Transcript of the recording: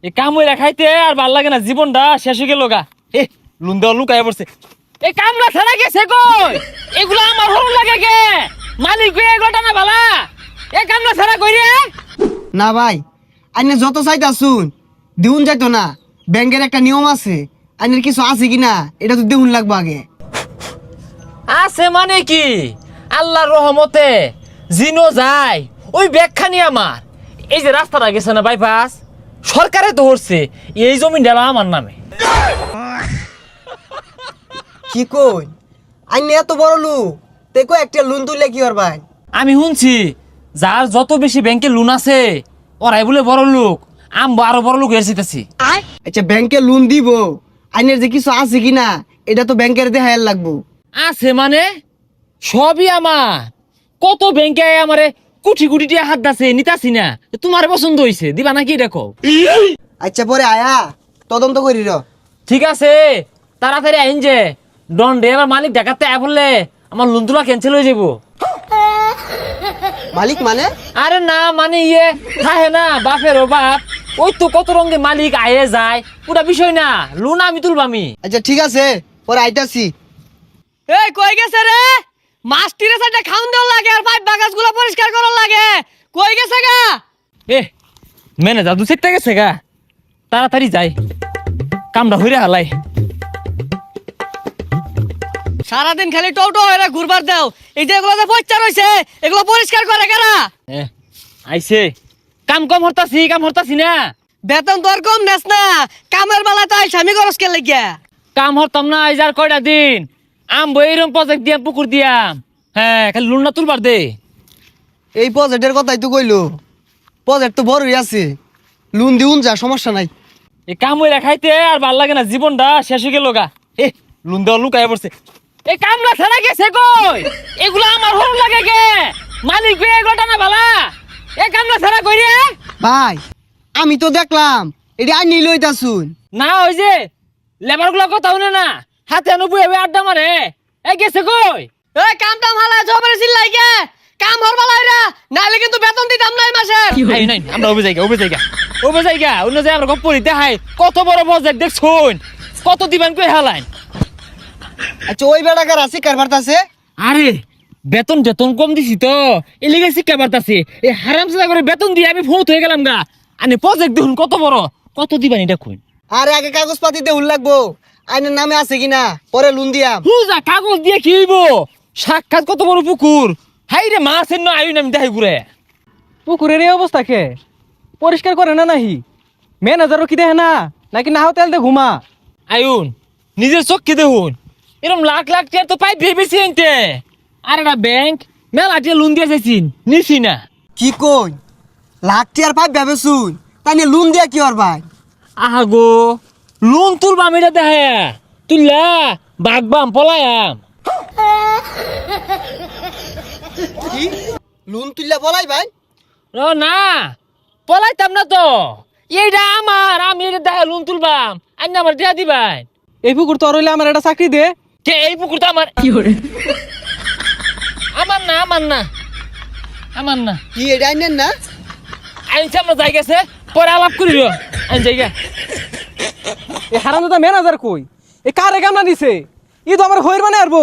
এই কাম হইরা খাইতে আর ভাল লাগে না, জীবনটা শেষ হয়ে গেল গা। লুন দেওয়া লুকায় পড়ছে। এই কামলা ছাড়া গেছে কই? এগুলো আমার ভালো লাগে কে? মালিক এগুলো টানা ভালা। এই কামলা ছাড়া কই রে? না ভাই, আইনে যত চাইতা শুন দিউন যাইতো না। ব্যাংকের একটা নিয়ম আছে, আইনের কিছু আছে কিনা এটা তো দিউন লাগবে আগে। আছে মানে কি? আল্লাহর রহমতে জিনো যায় ওই ব্যাগখানি আমার। এই যে রাস্তাটা গেছে না বাইপাস, সরকারে তো হচ্ছে এই জমি ডেলা আমার নামে। কি কই আইনে এত বড় লোক দেখো একটা লোন তুললে কি আর ভাই? আমি শুনছি যার যত বেশি ব্যাংকে লোন আছে ওরাই বলে বড় লোক। আরো বড় লোক এসেছি। আচ্ছা ব্যাংকে লোন দিব, আইনের যে কিছু আছে কিনা এটা তো ব্যাংকের দেখায় লাগবো। আছে মানে সবই আমার। কত ব্যাংকে আমারে কোটি কোটি টাকা হাত দাছে, নিতাছি না। তোমার পছন্দ হইছে, দিবা নাকি দেখো। আচ্ছা পরে আয়া তদন্ত করি র। ঠিক আছে, তাড়াতাড়ি আইন যে ডন রে। এবার মালিক দেখাতে আয় বললে আমার লোন তোলা ক্যান্সেল হয়ে যাবো। মালিক মানে? আরে না মানে ইয়ে থাকে না, বাপের ও বাপ। ওই তো কত রঙে মালিক আয়ে যায়, পুরা বিষয় না। লোন আমি তুলবামি। আচ্ছা ঠিক আছে পরে আইতাছি। এই কই গেছে রে? মাছ তীরে সাইডে খাউন দেওয়া লাগে আর পাইপ বাগাসগুলো পরিষ্কার করা লাগে। কই গেছে গা? ম্যানেজার দু সেটটা গেছে গা। তাড়াতাড়ি যাই, কামটা হইরে হালাই। সারাদিন খালি টোটো হয়ে ঘুরবার দাও। এই যে এগুলো যে পয়সা রয়েছে এগুলো পরিষ্কার করে কারা? আইছে কাম কম হরতাছি না। বেতন তো আর কম নেস না, কামের বেলা তো স্বামী খরচ কে লাগিয়া। কাম হরতাম না এই যার কয়টা দিন। এইরকম প্রজেক্ট দিয়াম, পুকুর দিয়াম। হ্যাঁ, খালি লোন না তুলবার দে। এই প্রজেক্টের কথাই তো কইলো, প্রজেক্ট তো বড়ই আছে, লোন দিউন যা সমস্যা নাই। এই কাম হইরা খাইতে আর ভাল লাগে না, জীবনটা শেষ হয়ে গেল গা। লোন দেওয়া লুকায় পড়ছে। এই কামলা ছাড়া গেছে কই? এগুলো আমার ভালো লাগে কে? মালিক এগুলো টানা ভালা। এই কামলা ছাড়া কই রে? ভাই আমি তো দেখলাম এটা আইনি লইতা শুন। না ওই যে লেবার গুলো কথা শুনে না, হাতে নবুই আড্ডা মারে। এই গেছে কই? এই কাম টাম হালা জবরে চিল্লাই গে। কাম হরবা লাইরা, নাইলে কিন্তু বেতন দিতাম না এই মাসে। নাই আমরা ওবে জায়গা অন্য যে আমরা গপ্প দেখাই কত বড় প্রজেক্ট দেখছুন, কত দিবেন কই হালাইন। আচ্ছা ওই বেড়াকার আছে কারবার আছে? আরে বেতন কম দিছি তো এলিগে শিক্ষা বার্তাছে। এই হারামজাদা করে বেতন দিয়ে আমি ফৌত হয়ে গেলাম গা। আনে প্রজেক্ট দেখুন কত বড়, কত দিবেন এটা কই? আরে আগে কাগজপাতি দেউল লাগবো, আইনের নামে আছে কিনা পরে লোন দিয়াম। হুজা কাগজ দিয়ে কি হইব? সাক্ষাৎ কত বড় পুকুর, হাই রে মাছ এন্ন আইন আমি দেখাই ঘুরে। পুকুরের এই অবস্থা কে? পরিষ্কার করে না নাহি? ম্যানেজারও কি দেখে না নাকি নাও তেল দে ঘুমা? আয়ুন নিজের চোখকে দেখুন, এরকম লাখ লাখ টাকা তো পাই ভেবেছি আনতে। আর একটা ব্যাংক মেলা টিয়া লোন দিয়ে চাইছিন, নিছি না। কি কই লাখটি আর পাইপ ভাবে শুন, তাই নিয়ে লোন দিয়া কি আর ভাই? আহা গো, লোন তুলবা আমি এটা দেখে তুললা বাগবাম পলায়াম। কি লোন তুললা বলাই ভাই? না পলাইতাম না তো, এইটা আমার, আমি এটা দেখে লোন তুলবাম। আইন আমার দেয়া দিবাই। এই পুকুর তো রইলে আমার একটা চাকরি দে। কে এই পুকুরটা আমার? আমার না কি এটা আইনের না? আইনছে আমরা যাই গেছে, পরে আলাপ করিল। আইন জায়গা এই হারামজাদা ম্যানেজার কই? এই কারে কামনা দিছে? ই তো আমার হইর মানে আরবো।